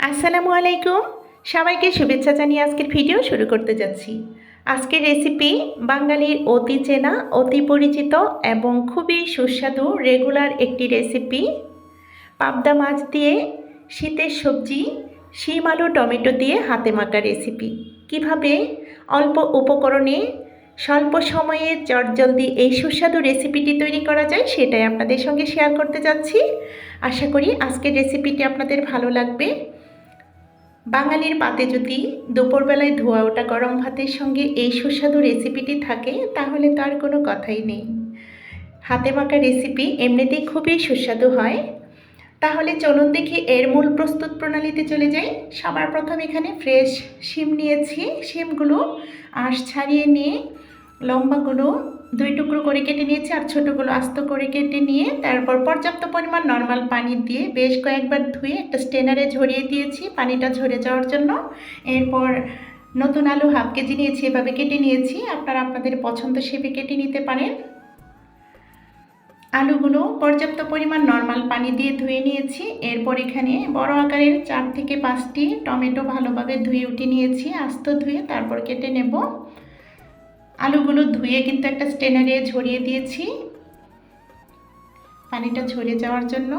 আসসালামু আলাইকুম। সবাইকে শুভেচ্ছা জানিয়ে আজকের ভিডিও শুরু করতে যাচ্ছি। আজকের রেসিপি বাঙালির অতি চেনা, অতি পরিচিত এবং খুবই সুস্বাদু রেগুলার একটি রেসিপি। পাবদা মাছ দিয়ে শীতের সবজি, শিম আলু টমেটো দিয়ে হাতে মাখা রেসিপি। কিভাবে অল্প উপকরণে স্বল্প সময়ে চটজলদি এই সুস্বাদু রেসিপিটি তৈরি করা যায় সেটাই আপনাদের সঙ্গে শেয়ার করতে যাচ্ছি। আশা করি আজকের রেসিপিটি আপনাদের ভালো লাগবে। বাঙালির পাতে যদি দুপুরবেলায় ধোয়া ওঠা গরম ভাতের সঙ্গে এই সুস্বাদু রেসিপিটি থাকে তাহলে তো আর কোনো কথাই নেই। হাতে মাখা রেসিপি এমনিতেই খুবই সুস্বাদু হয়। তাহলে চলুন দেখি এর মূল প্রস্তুত প্রণালীতে চলে যাই। সবার প্রথম এখানে ফ্রেশ শিম নিয়েছি। শিমগুলো আঁশ ছাড়িয়ে নিয়ে লম্বাগুলো 2 টুকরো করে কেটে নিয়েছি আর ছোটোগুলো আস্ত করে কেটে নিয়ে তারপর পর্যাপ্ত পরিমাণ নর্মাল পানি দিয়ে বেশ কয়েকবার ধুয়ে একটা স্ট্রেনারে ঝরিয়ে দিয়েছি পানিটা ঝরে যাওয়ার জন্য। এরপর নতুন আলু হাফ কেজি নিয়েছি, এভাবে কেটে নিয়েছি। আপনারা আপনাদের পছন্দ শেপে কেটে নিতে পারেন। আলুগুলো পর্যাপ্ত পরিমাণ নর্মাল পানি দিয়ে ধুয়ে নিয়েছি। এরপর এখানে বড় আকারের 4 থেকে 5টি টমেটো ভালোভাবে ধুয়ে উঠিয়ে নিয়েছি, আস্ত ধুয়ে তারপর কেটে নেব। আলুগুলো ধুয়ে কিন্তু একটা স্ট্রেনারে ঝরিয়ে দিয়েছি পানিটা ঝরে যাওয়ার জন্য।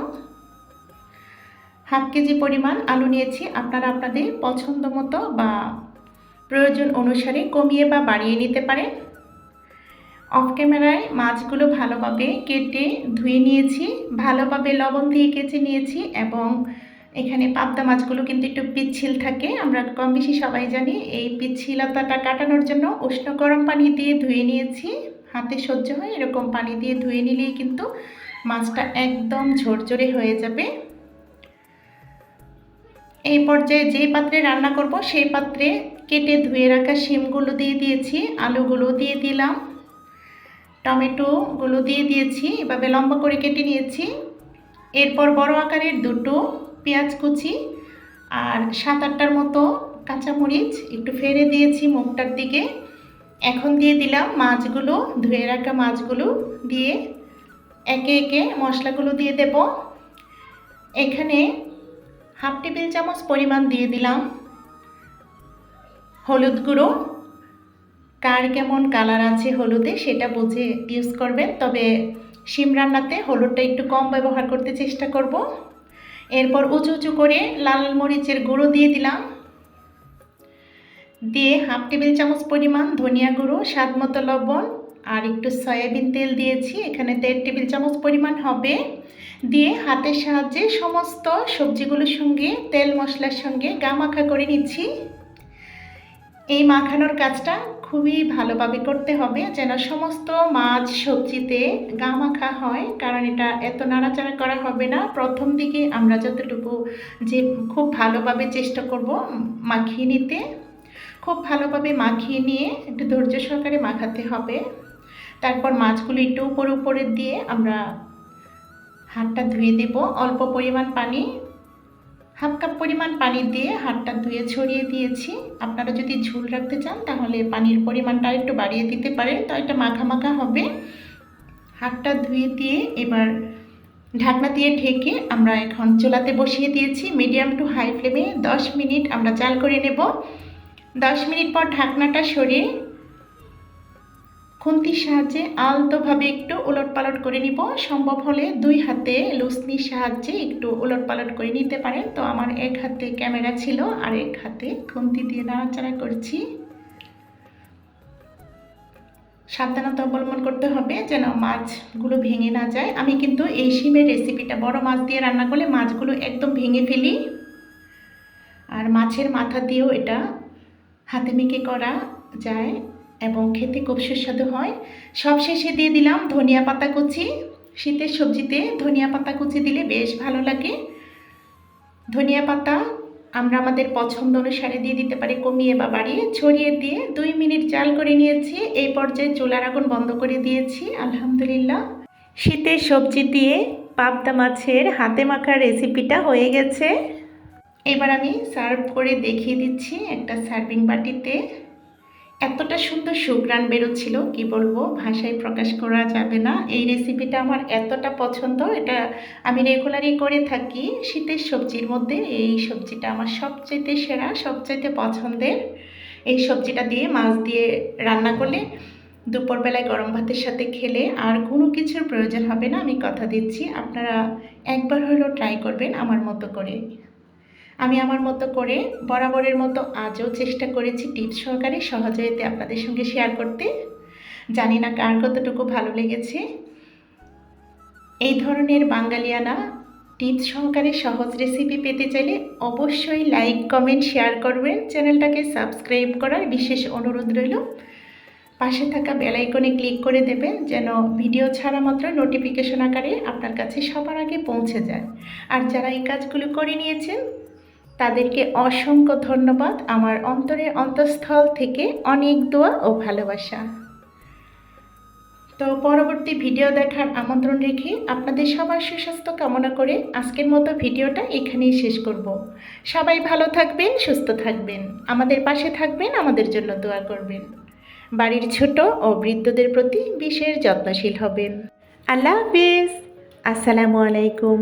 হাফ কেজি পরিমাণ আলু নিয়েছি। আপনারা আপনাদের পছন্দ মতো বা প্রয়োজন অনুসারে কমিয়ে বা বাড়িয়ে নিতে পারেন। অফ ক্যামেরায় মাছগুলো ভালোভাবে কেটে ধুয়ে নিয়েছি, ভালোভাবে লবণ দিয়ে কেচে নিয়েছি এবং এখানে পাবদা মাছগুলো কিন্তু একটু পিচ্ছিল থাকে, আমরা কম বেশি সবাই জানি। এই পিচ্ছিলতাটা কাটানোর জন্য উষ্ণ গরম পানি দিয়ে ধুয়ে নিয়েছি। হাতে সহ্য হয় এরকম পানি দিয়ে ধুয়ে নিলেই কিন্তু মাছটা একদম ঝরঝরে হয়ে যাবে। এই পর্যায়ে যে পাত্রে রান্না করব সেই পাত্রে কেটে ধুয়ে রাখা শিমগুলো দিয়ে দিয়েছি, আলুগুলো দিয়ে দিলাম, টমেটোগুলো দিয়ে দিয়েছি, এভাবে লম্বা করে কেটে নিয়েছি। এরপর বড় আকারের 2টো পেঁয়াজ কুচি আর 7-8টার মতো কাঁচামরিচ একটু ফেলে দিয়েছি মুখটার দিকে। এখন দিয়ে দিলাম মাছগুলো, ধুয়ে রাখা মাছগুলো দিয়ে একে একে মশলাগুলো দিয়ে দেব। এখানে হাফ টেবিল চামচ পরিমাণ দিয়ে দিলাম হলুদ গুঁড়ো। কার কেমন কালার আছে হলুদে সেটা বুঝে ইউজ করবেন, তবে শিম রান্নাতে হলুদটা একটু কম ব্যবহার করতে চেষ্টা করব। এরপর উঁচু উঁচু করে লাল মরিচের গুঁড়ো দিয়ে দিলাম, দিয়ে হাফ টেবিল চামচ পরিমাণ ধনিয়া গুঁড়ো, স্বাদ মতো লবণ আর একটু সয়াবিন তেল দিয়েছি, এখানে 1.5 টেবিল চামচ পরিমাণ হবে। দিয়ে হাতের সাহায্যে সমস্ত সবজিগুলোর সঙ্গে তেল মশলার সঙ্গে গা মাখা করে নিচ্ছি। এই মাখানোর কাজটা খুবই ভালোভাবে করতে হবে যেন সমস্ত মাছ সবজিতে গা মাখা হয়, কারণ এটা এত নাড়াচাড়া করা হবে না। প্রথম দিকে আমরা যতটুকু যে খুব ভালোভাবে চেষ্টা করব মাখিয়ে নিতে, খুব ভালোভাবে মাখিয়ে নিয়ে একটু ধৈর্য সহকারে মাখাতে হবে। তারপর মাছগুলো একটু উপরে উপরে দিয়ে আমরা হাতটা ধুয়ে দেব। অল্প পরিমাণ পানি, হাফ কাপ পরিমাণ পানি দিয়ে হাতটা ধুয়ে ছড়িয়ে দিয়েছি। আপনারা যদি ঝোল রাখতে চান তাহলে পানির পরিমাণটা একটু বাড়িয়ে দিতে পারেন, তো এটা মাখা মাখা হবে। হাতটা ধুয়ে দিয়ে এবার ঢাকনা দিয়ে ঢেকে আমরা এখন চুলাতে বসিয়ে দিয়েছি মিডিয়াম টু হাই ফ্লেমে। 10 মিনিট আমরা জাল করে নেব। 10 মিনিট পর ঢাকনাটা সরিয়ে খুন্তির সাহায্যে আলতোভাবে একটু উলটপালট করে নিব। সম্ভব হলে 2 হাতে লুসনির সাহায্যে একটু উলটপালট করে নিতে পারেন। তো আমার এক হাতে ক্যামেরা ছিল আর এক হাতে খুন্তি দিয়ে নাড়াচাড়া করছি। সাবধানতা অবলম্বন করতে হবে যেন মাছগুলো ভেঙে না যায়। আমি কিন্তু এই শিমের রেসিপিটা বড় মাছ দিয়ে রান্না করলে মাছগুলো একদম ভেঙে ফেলি, আর মাছের মাথা দিয়েও এটা হাতে মেখে করা যায় এবং খেতে খুব সুস্বাদু হয়। সবশেষে দিয়ে দিলাম ধনিয়া পাতা কুচি। শীতের সবজিতে ধনিয়া পাতা কুচি দিলে বেশ ভালো লাগে। ধনিয়া পাতা আমরা আমাদের পছন্দ অনুসারে দিয়ে দিতে পারি, কমিয়ে বা বাড়িয়ে। ছড়িয়ে দিয়ে 2 মিনিট জাল করে নিয়েছি। এই পর্যায়ে চুলার আগুন বন্ধ করে দিয়েছি। আলহামদুলিল্লাহ, শীতের সবজি দিয়ে পাবদা মাছের হাতে মাখার রেসিপিটা হয়ে গেছে। এবার আমি সার্ভ করে দেখিয়ে দিচ্ছি একটা সার্ভিং বাটিতে। এতটা সুন্দর সুঘ্রাণ বেরোচ্ছিল, কি বলবো, ভাষায় প্রকাশ করা যাবে না। এই রেসিপিটা আমার এতটা পছন্দ, এটা আমি রেগুলারই করে থাকি। শীতের সবজির মধ্যে এই সবজিটা আমার সবচাইতে সেরা, সবচাইতে পছন্দের। এই সবজিটা দিয়ে মাছ দিয়ে রান্না করলে দুপুরবেলায় গরম ভাতের সাথে খেলে আর কোনো কিছুর প্রয়োজন হবে না, আমি কথা দিচ্ছি। আপনারা একবার হলেও ট্রাই করবেন আমার মতো করে। আমি আমার মতো করে বরাবরের মতো আজও চেষ্টা করেছি টিপস সহকারে সহজে এতে আপনাদের সঙ্গে শেয়ার করতে। জানি না কার কতটুকু ভালো লেগেছে। এই ধরনের বাঙালিয়ানা টিপস সহকারে সহজ রেসিপি পেতে চাইলে অবশ্যই লাইক, কমেন্ট, শেয়ার করবেন। চ্যানেলটাকে সাবস্ক্রাইব করার বিশেষ অনুরোধ রইল। পাশে থাকা বেল আইকনে ক্লিক করে দেবেন যেন ভিডিও ছাড়া মাত্র নোটিফিকেশন আকারে আপনার কাছে সবার আগে পৌঁছে যায়। আর যারা এই কাজগুলো করে নিয়েছেন তাদেরকে অসংখ্য ধন্যবাদ। আমার অন্তরের অন্তঃস্থল থেকে অনেক দোয়া ও ভালোবাসা। তো পরবর্তী ভিডিও দেখার আমন্ত্রণ রেখে আপনাদের সবার সুস্বাস্থ্য কামনা করে আজকের মতো ভিডিওটা এখানেই শেষ করব। সবাই ভালো থাকবেন, সুস্থ থাকবেন, আমাদের পাশে থাকবেন, আমাদের জন্য দোয়া করবেন। বাড়ির ছোট ও বৃদ্ধদের প্রতি বিশেষ যত্নশীল হবেন। আল্লাহ হাফিজ। আসসালামু আলাইকুম।